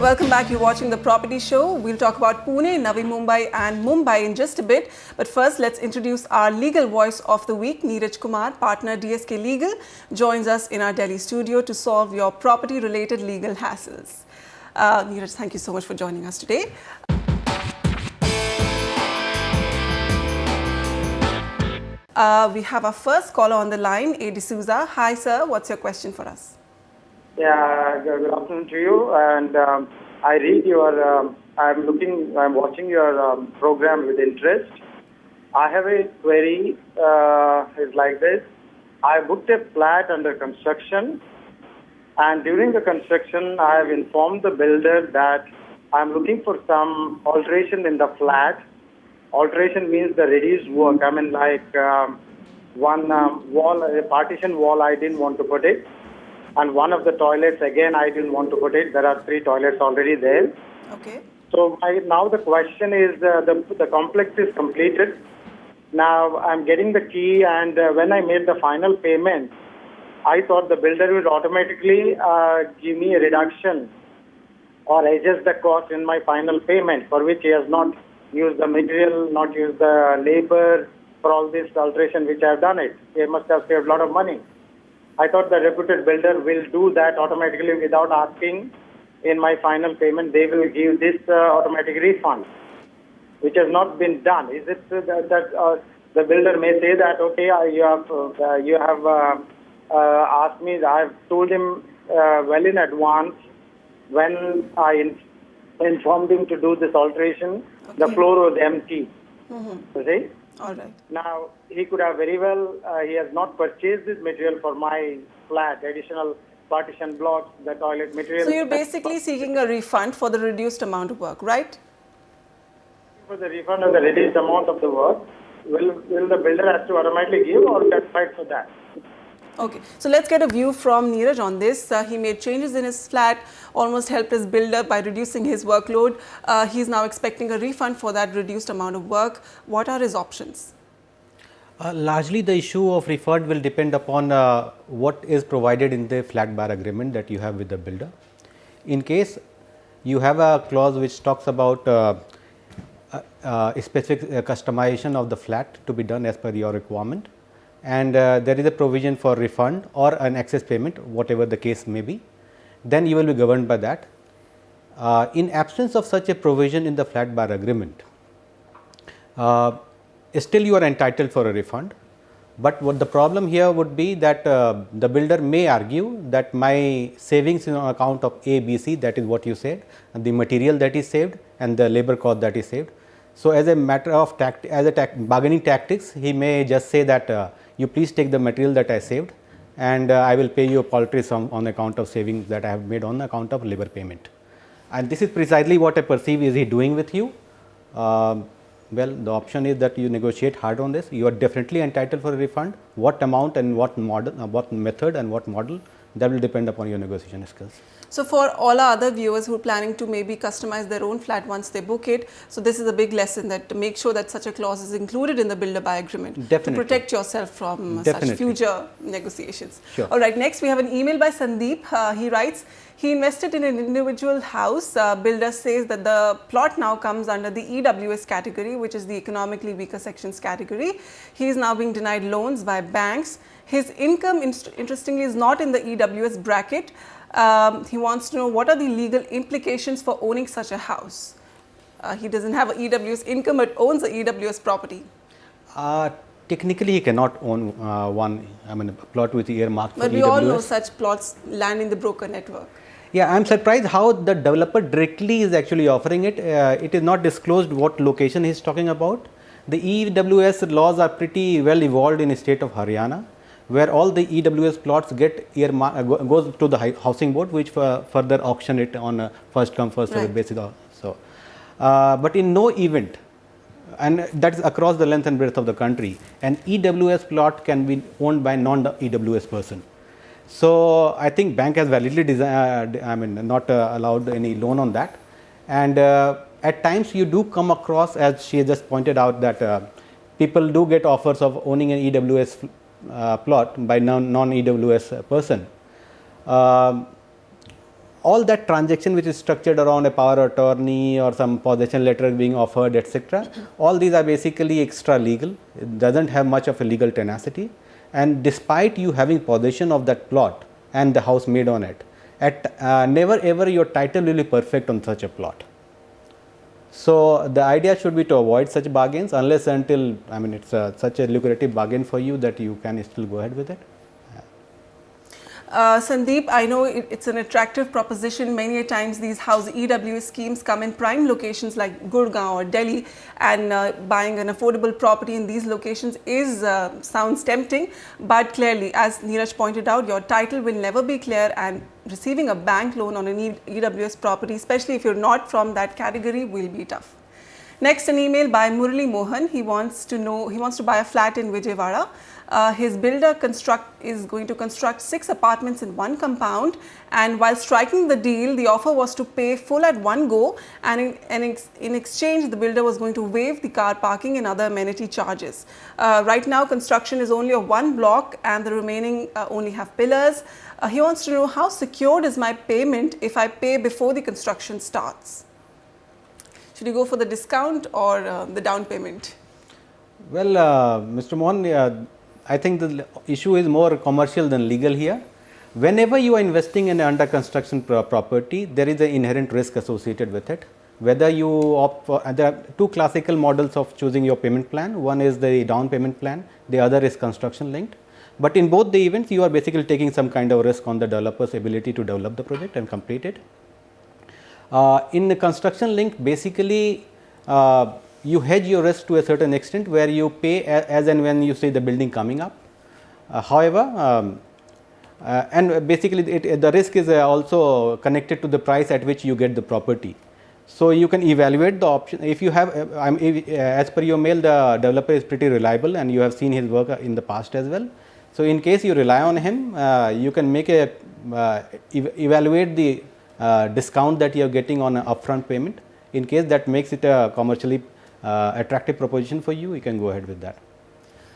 welcome back. You're watching The Property Show. We'll talk about Pune, Navi Mumbai and Mumbai in just a bit. But first, let's introduce our legal voice of the week. Neeraj Kumar, partner DSK Legal, joins us in our Delhi studio to solve your property-related legal hassles. Neeraj, thank you so much for joining us today. We have our first caller on the line, A. D'Souza. Hi, sir. What's your question for us? Yeah, good afternoon to you. And I read your, I'm watching your program with interest. I have a query, it's like this. I booked a flat under construction, and during the construction, I have informed the builder that I'm looking for some alteration in the flat. Alteration means the reduced work. I mean, like one wall, a partition wall, I didn't want to put it. And one of the toilets, again, I didn't want to put it. There are 3 toilets already there. Okay. So now the question is, the complex is completed. Now I'm getting the key, and when I made the final payment, I thought the builder would automatically give me a reduction or adjust the cost in my final payment, for which he has not used the material, not used the labor for all this alteration which I have done it. He must have saved a lot of money. I thought the reputed builder will do that automatically without asking in my final payment. They will give this automatic refund, which has not been done. Is it that the builder may say that, okay, you have asked me, I have told him well in advance when I informed him to do this alteration, okay. The floor was empty. You see? All right. Now, he could have very well, he has not purchased this material for my flat, additional partition blocks, the toilet material. So you're basically seeking a refund for the reduced amount of work, right? For the refund of the reduced amount of the work, will the builder have to automatically give or get paid for that? Okay, so let's get a view from Neeraj on this. He made changes in his flat, almost helped his builder by reducing his workload. He's now expecting a refund for that reduced amount of work. What are his options? Largely the issue of refund will depend upon what is provided in the flat bar agreement that you have with the builder. In case you have a clause which talks about a specific customization of the flat to be done as per your requirement, and there is a provision for refund or an excess payment, whatever the case may be, then you will be governed by that. In absence of such a provision in the flat bar agreement, still you are entitled for a refund. But what the problem here would be that the builder may argue that my savings on account of A, B, C, that is what you said, and the material that is saved and the labor cost that is saved. So as a matter of bargaining tactics, he may just say that you please take the material that I saved, and I will pay you a paltry sum on account of savings that I have made on account of labor payment. And this is precisely what I perceive is he doing with you. Well, the option is that you negotiate hard on this. You are definitely entitled for a refund. What amount and what model, what method and what model, that will depend upon your negotiation skills. So for all our other viewers who are planning to maybe customize their own flat once they book it, so this is a big lesson, that to make sure that such a clause is included in the builder by agreement. Definitely. To protect yourself from such future negotiations. Sure. All right, next we have an email by Sandeep. He writes, he invested in an individual house. Builder says that the plot now comes under the EWS category, which is the economically weaker sections category. He is now being denied loans by banks. His income, interestingly, is not in the EWS bracket. He wants to know what are the legal implications for owning such a house. He doesn't have an EWS income but owns a EWS property. Technically, he cannot own a plot with earmarked for EWS. But we all know such plots land in the broker network. Yeah, I am surprised how the developer directly is actually offering it. It is not disclosed what location he is talking about. The EWS laws are pretty well evolved in the state of Haryana, where all the EWS plots get goes to the housing board, which further auction it on a first come first served basis. So, but in no event, and that is across the length and breadth of the country, an EWS plot can be owned by non-EWS person. So I think bank has validly not allowed any loan on that, and at times you do come across, as she just pointed out, that people do get offers of owning an EWS plot by non-EWS person. all that transaction which is structured around a power of attorney or some possession letter being offered, etc., all these are basically extra legal. It doesn't have much of a legal tenacity, and despite you having possession of that plot and the house made on it, never ever your title will be perfect on such a plot. So the idea should be to avoid such bargains unless until, I mean, it's such a lucrative bargain for you that you can still go ahead with it. Sandeep, I know it's an attractive proposition. Many a times these house EWS schemes come in prime locations like Gurgaon or Delhi, and buying an affordable property in these locations sounds tempting. But clearly, as Neeraj pointed out, your title will never be clear, and receiving a bank loan on an EWS property, especially if you're not from that category, will be tough. Next, an email by Murali Mohan. He wants to buy a flat in Vijayawada. His builder is going to construct 6 apartments in one compound, and while striking the deal, the offer was to pay full at one go, and in exchange, the builder was going to waive the car parking and other amenity charges. Right now, construction is only of one block, and the remaining only have pillars. He wants to know, how secured is my payment if I pay before the construction starts? Should you go for the discount or the down payment? Well, Mr. Mohan, I think the issue is more commercial than legal here. Whenever you are investing in an under construction property, there is an inherent risk associated with it. Whether you opt for, there are 2 classical models of choosing your payment plan. One is the down payment plan, the other is construction linked. But in both the events, you are basically taking some kind of risk on the developer's ability to develop the project and complete it. In the construction link, basically you hedge your risk to a certain extent, where you pay as and when you see the building coming up. However, and basically the risk is also connected to the price at which you get the property. So you can evaluate the option. If you have, as per your mail, the developer is pretty reliable and you have seen his work in the past as well. So in case you rely on him, you can make evaluate the discount that you are getting on an upfront payment. In case that makes it a commercially attractive proposition for you, you can go ahead with that.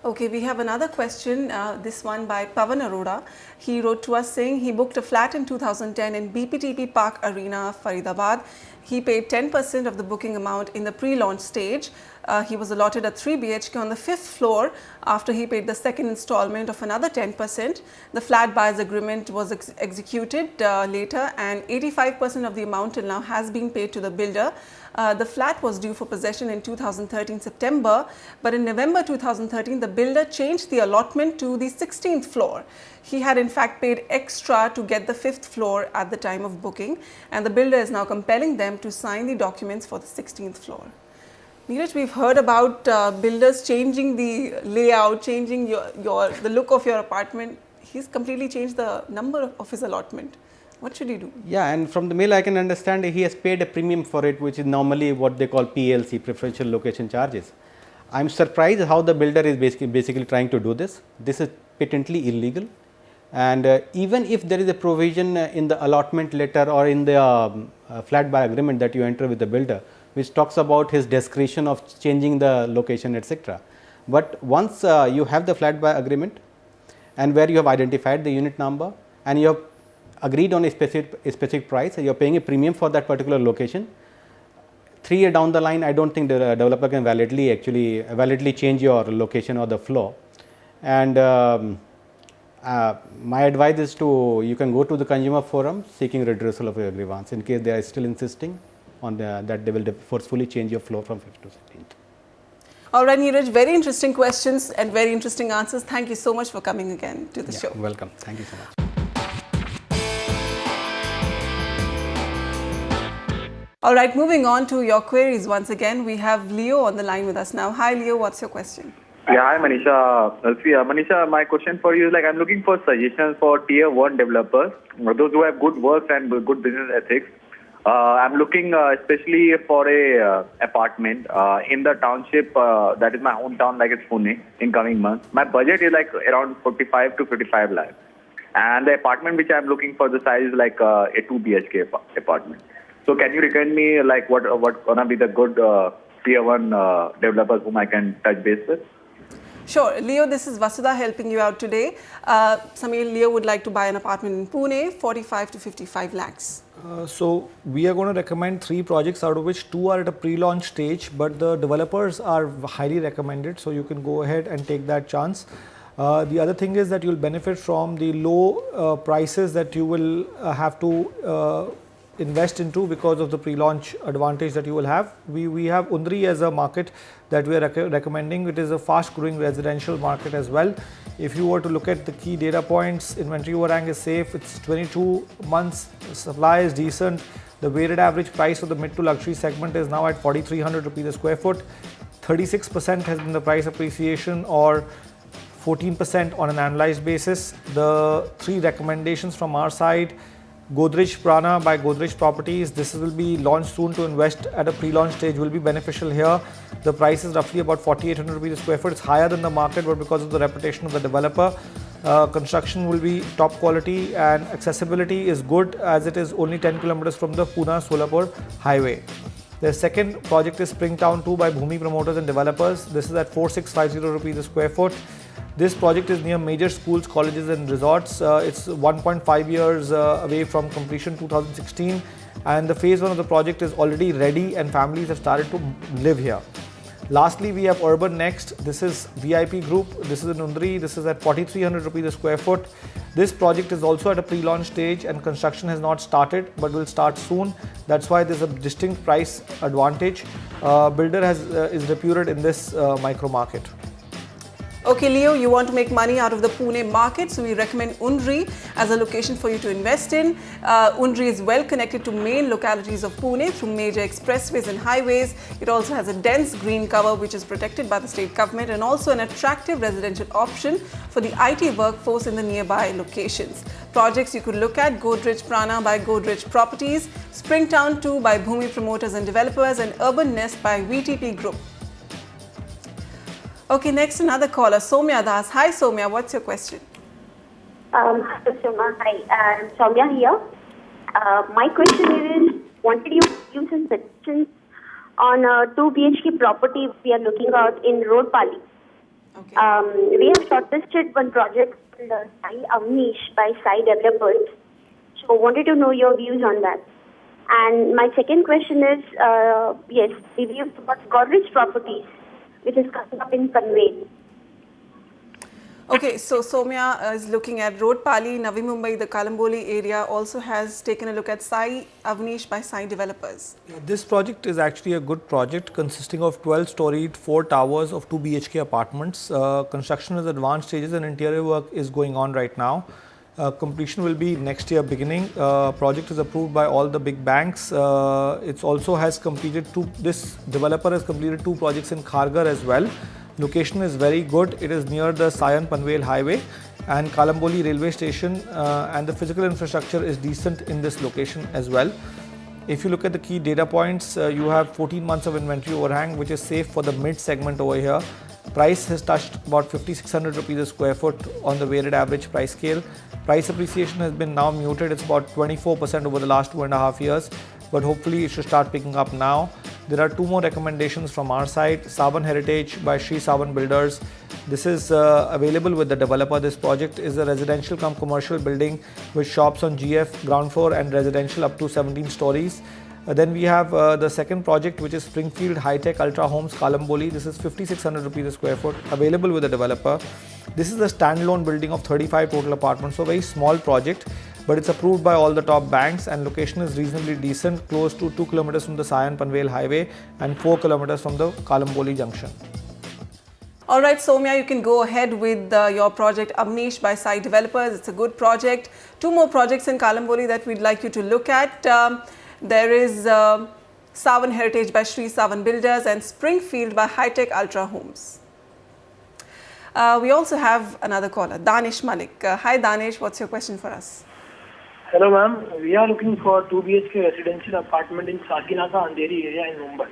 Okay, we have another question, this one by Pavan Arora. He wrote to us saying he booked a flat in 2010 in BPTP Park Arena, Faridabad. He paid 10% of the booking amount in the pre-launch stage. He was allotted a 3 BHK on the 5th floor after he paid the second installment of another 10%. The flat buyer's agreement was executed later, and 85% of the amount till now has been paid to the builder. The flat was due for possession in 2013 September, but in November 2013, the builder changed the allotment to the 16th floor. He had in fact paid extra to get the 5th floor at the time of booking, and the builder is now compelling them to sign the documents for the 16th floor. Neeraj, we've heard about builders changing the layout, changing the look of your apartment. He's completely changed the number of his allotment. What should he do? Yeah, and from the mail I can understand he has paid a premium for it, which is normally what they call PLC, preferential location charges. I am surprised how the builder is basically trying to do this. This is patently illegal, and even if there is a provision in the allotment letter or in the flat buy agreement that you enter with the builder, which talks about his discretion of changing the location, etc. But once you have the flat buy agreement, and where you have identified the unit number and you have agreed on a specific price, you are paying a premium for that particular location, 3 years down the line, I don't think the developer can validly change your location or the floor. And my advice is you can go to the consumer forum seeking redressal of your grievance in case they are still insisting on that they will forcefully change your floor from 5th to 16th. All right, Neeraj, very interesting questions and very interesting answers. Thank you so much for coming again to the show. Welcome. Thank you so much. All right, moving on to your queries once again. We have Leo on the line with us now. Hi, Leo, what's your question? Yeah, hi Manisha. Manisha, my question for you is I'm looking for suggestions for tier 1 developers, those who have good work and good business ethics. I'm looking especially for a apartment in the township that is my hometown, like it's Pune, in coming months. My budget is around 45 to 55 lakhs. And the apartment which I'm looking for, the size is a 2 BHK apartment. So can you recommend me what gonna be the good tier 1 developers whom I can touch base with? Sure. Leo, this is Vasudha helping you out today. Samir, Leo would like to buy an apartment in Pune, 45 to 55 lakhs. So we are going to recommend 3 projects, out of which 2 are at a pre-launch stage, but the developers are highly recommended, so you can go ahead and take that chance. The other thing is that you'll benefit from the low prices that you will have to invest into because of the pre-launch advantage that you will have. We have Undri as a market that we are recommending. It is a fast growing residential market as well. If you were to look at the key data points, inventory overhang is safe, it's 22 months, supply is decent, the weighted average price of the mid to luxury segment is now at 4,300 rupees a square foot, 36% has been the price appreciation or 14% on an annualized basis. The 3 recommendations from our side: Godrej Prana by Godrej Properties. This will be launched soon. To invest at a pre-launch stage will be beneficial here. The price is roughly about 4,800 rupees a square foot. It's higher than the market, but because of the reputation of the developer, construction will be top quality and accessibility is good as it is only 10 kilometers from the Pune-Solapur highway. The second project is Springtown 2 by Bhumi Promoters and Developers. This is at 4,650 rupees a square foot. This project is near major schools, colleges and resorts. It's 1.5 years away from completion, 2016, and the phase 1 of the project is already ready and families have started to live here. Lastly, we have Urban Next. This is VIP Group. This is in Undri. This is at 4,300 rupees a square foot. This project is also at a pre-launch stage and construction has not started but will start soon. That's why there's a distinct price advantage. Builder is reputed in this micro market. Okay, Leo, you want to make money out of the Pune market, so we recommend Undri as a location for you to invest in. Undri is well connected to main localities of Pune through major expressways and highways. It also has a dense green cover which is protected by the state government and also an attractive residential option for the IT workforce in the nearby locations. Projects you could look at: Godrej Prana by Godrej Properties, Springtown 2 by Bhumi Promoters and Developers, and Urban Nest by VTP Group. Okay, next another caller, Soumya Das. Hi Soumya, what's your question? Hi, I'm Soumya here. My question is, wanted you to give some suggestions on a 2 BHK property we are looking at in Road Pali. Okay. We have shortlisted one project in the Sai Avnish by Sai Developers. So wanted to know your views on that. And my second question is, reviews about Godrej Properties, which is coming up in Panvel. Okay, so Soumya is looking at Road Pali, Navi Mumbai, the Kalamboli area also has taken a look at Sai Avnish by Sai Developers. This project is actually a good project consisting of 12-storied 4 towers of 2 BHK apartments. Construction is advanced stages and interior work is going on right now. Completion will be next year beginning. Project is approved by all the big banks. It also has completed this developer has completed 2 projects in Kharghar as well. Location is very good. It is near the Sion Panvel highway and Kalamboli railway station, and the physical infrastructure is decent in this location as well. If you look at the key data points, you have 14 months of inventory overhang, which is safe for the mid segment over here. Price has touched about 5,600 rupees a square foot on the weighted average price scale. Price appreciation has been now muted. It's about 24% over the last 2.5 years, but hopefully it should start picking up now. There are 2 more recommendations from our side. Savan Heritage by Sri Savan Builders. This is available with the developer. This project is a residential cum commercial building with shops on GF ground floor and residential up to 17 stories. Then we have the second project, which is Springfield High Tech Ultra Homes Kalamboli. This is 5,600 rupees a square foot, available with the developer. This is a standalone building of 35 total apartments, so very small project, but it's approved by all the top banks and location is reasonably decent, close to 2 kilometers from the Sion Panvel highway and 4 kilometers from the Kalamboli junction. All right, Soumya, you can go ahead with your project Avnish by Sai Developers. It's a good project. 2 more projects in Kalamboli that we'd like you to look at. There is Savan Heritage by Sri Savan Builders and Springfield by High Tech Ultra Homes. We also have another caller, Danish Malik. Hi Danish, what's your question for us? Hello ma'am, we are looking for 2 BHK residential apartment in Sakinaka, Andheri area in Mumbai.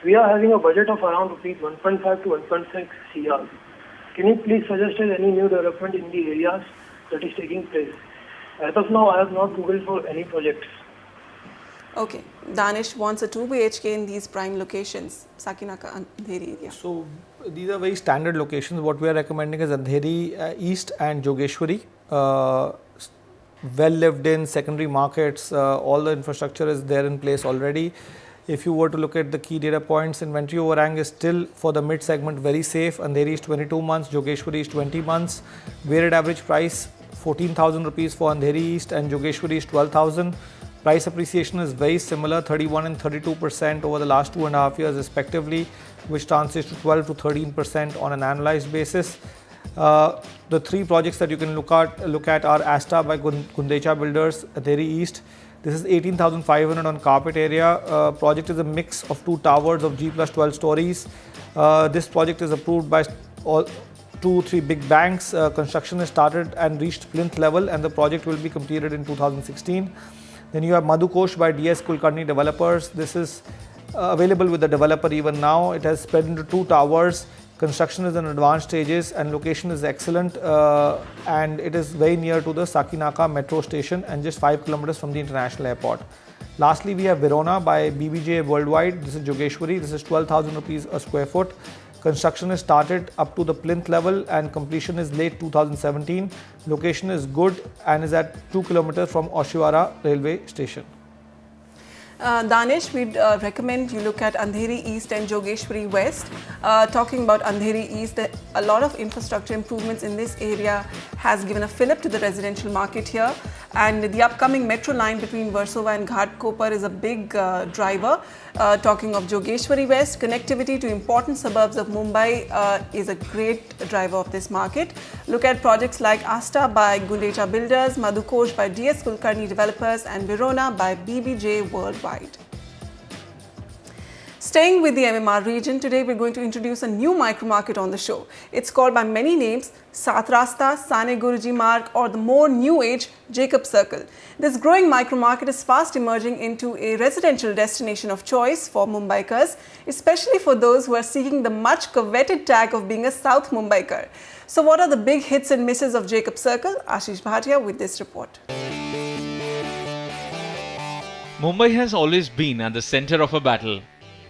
We are having a budget of around rupees 1.5 to 1.6 CR. Can you please suggest any new development in the areas that is taking place? As of now, I have not googled for any projects. Okay, Danish wants a 2 BHK in these prime locations, Sakinaka, Andheri area. So These are very standard locations. What we are recommending is Andheri East and Jogeshwari. Well lived in secondary markets, all the infrastructure is there in place already. If you were to look at the key data points, inventory overhang is still for the mid segment very safe. Andheri is 22 months, Jogeshwari is 20 months. Weighted average price 14,000 rupees for Andheri East and Jogeshwari is 12,000. Price appreciation is very similar, 31 and 32% over the last 2.5 years respectively, which translates to 12 to 13% on an annualized basis. The three projects that you can look at are Asta by Gundecha Builders, Andheri East. This is 18,500 on carpet area. Project is a mix of two towers of G plus 12 stories. This project is approved by all 2-3 big banks. Construction has started and reached plinth level, and the project will be completed in 2016. Then you have Madhukosh by DS Kulkarni Developers. This is available with the developer even now. It has spread into two towers. Construction is in advanced stages and location is excellent, and it is very near to the Sakinaka metro station and just 5 kilometers from the international airport. Lastly, we have Verona by BBJ Worldwide. This is Jogeshwari. This is 12,000 rupees a square foot. Construction is started up to the plinth level and completion is late 2017. Location is good and is at 2 kilometers from Oshiwara railway station. Danish, we'd recommend you look at Andheri East and Jogeshwari West. Talking about Andheri East, a lot of infrastructure improvements in this area has given a fillip to the residential market here, and the upcoming metro line between Versova and Ghatkopar is a big driver. Talking of Jogeshwari West, connectivity to important suburbs of Mumbai is a great driver of this market. Look at projects like Asta by Gundecha Builders, Madhukosh by DS Kulkarni Developers and Verona by BBJ Worldwide. Staying with the MMR region, today we're going to introduce a new micro market on the show. It's called by many names, Sat Rasta, Sane Guruji Marg, or the more new age Jacob Circle. This growing micro market is fast emerging into a residential destination of choice for Mumbaikars, especially for those who are seeking the much coveted tag of being a South Mumbaikar. So what are the big hits and misses of Jacob Circle? Ashish Bhatia with this report. Mumbai has always been at the center of a battle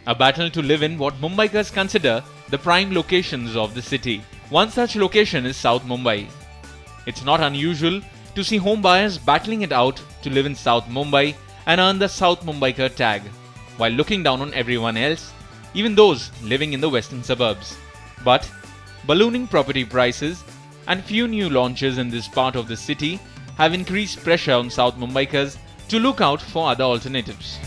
to live in what Mumbaikars consider the prime locations of the city. One such location is South Mumbai. It's not unusual to see home buyers battling it out to live in South Mumbai and earn the South Mumbaikar tag, while looking down on everyone else, even those living in the western suburbs. But ballooning property prices and few new launches in this part of the city have increased pressure on South Mumbaikars to look out for other alternatives.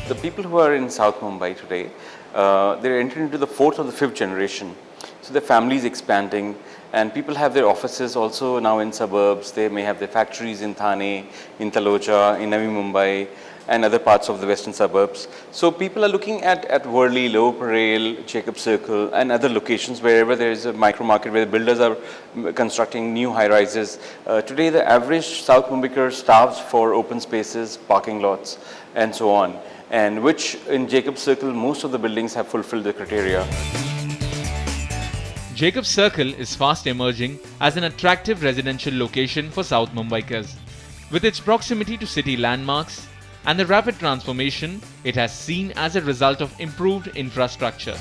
The people who are in South Mumbai today, they're entering into the 4th or the 5th generation. So their family is expanding and people have their offices also now in suburbs. They may have their factories in Thane, in Taloja, in Navi Mumbai and other parts of the western suburbs. So people are looking at Worli, Lower Parel, Jacob Circle and other locations wherever there is a micro market where the builders are constructing new high-rises. Today the average South Mumbaikar starves for open spaces, parking lots and so on, and which in Jacob Circle most of the buildings have fulfilled the criteria. Jacob Circle is fast emerging as an attractive residential location for South Mumbaikars. With its proximity to city landmarks and the rapid transformation it has seen as a result of improved infrastructure.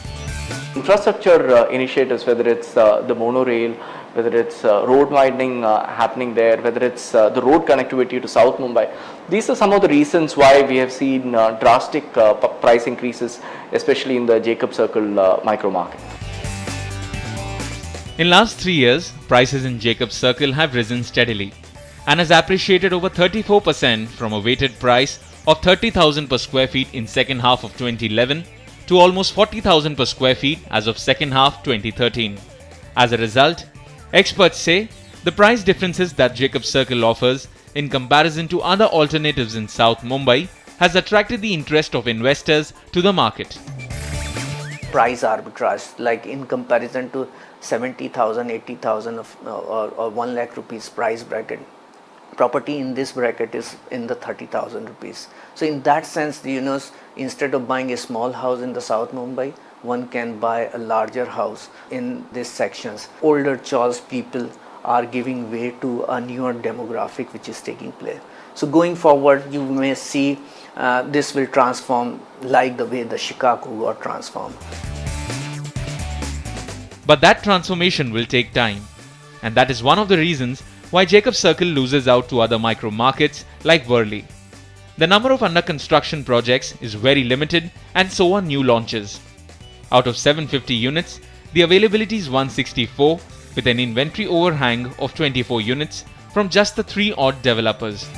Infrastructure initiatives, whether it's the monorail, whether it's road widening happening there, whether it's the road connectivity to South Mumbai. These are some of the reasons why we have seen drastic price increases, especially in the Jacob Circle micro market. In last 3 years, prices in Jacob Circle have risen steadily and has appreciated over 34% from a weighted price of 30,000 per square feet in second half of 2011 to almost 40,000 per square feet as of second half 2013. As a result, experts say the price differences that Jacob Circle offers in comparison to other alternatives in South Mumbai has attracted the interest of investors to the market. Price arbitrage, like in comparison to 70,000, 80,000 or 1 lakh rupees price bracket, property in this bracket is in the 30,000 rupees. So in that sense, instead of buying a small house in the South Mumbai, one can buy a larger house in these sections. Older choice people are giving way to a newer demographic which is taking place. So going forward, you may see this will transform like the way the Shikaku got transformed. But that transformation will take time, and that is one of the reasons why Jacob Circle loses out to other micro markets like Worli. The number of under construction projects is very limited, and so are new launches. Out of 750 units, the availability is 164, with an inventory overhang of 24 units from just the 3 odd developers.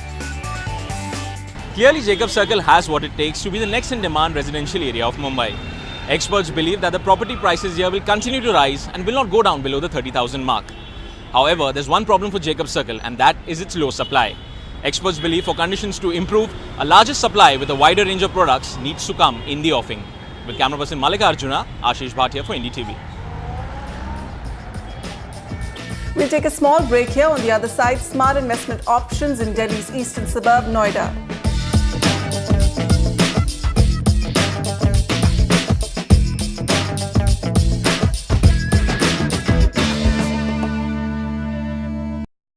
Clearly, Jacob Circle has what it takes to be the next in demand residential area of Mumbai. Experts believe that the property prices here will continue to rise and will not go down below the 30,000 mark. However, there's one problem for Jacob Circle, and that is its low supply. Experts believe for conditions to improve, a larger supply with a wider range of products needs to come in the offing. With camera person Mallikarjuna, Ashish Bhatia for NDTV. We'll take a small break here. On the other side, smart investment options in Delhi's eastern suburb, Noida.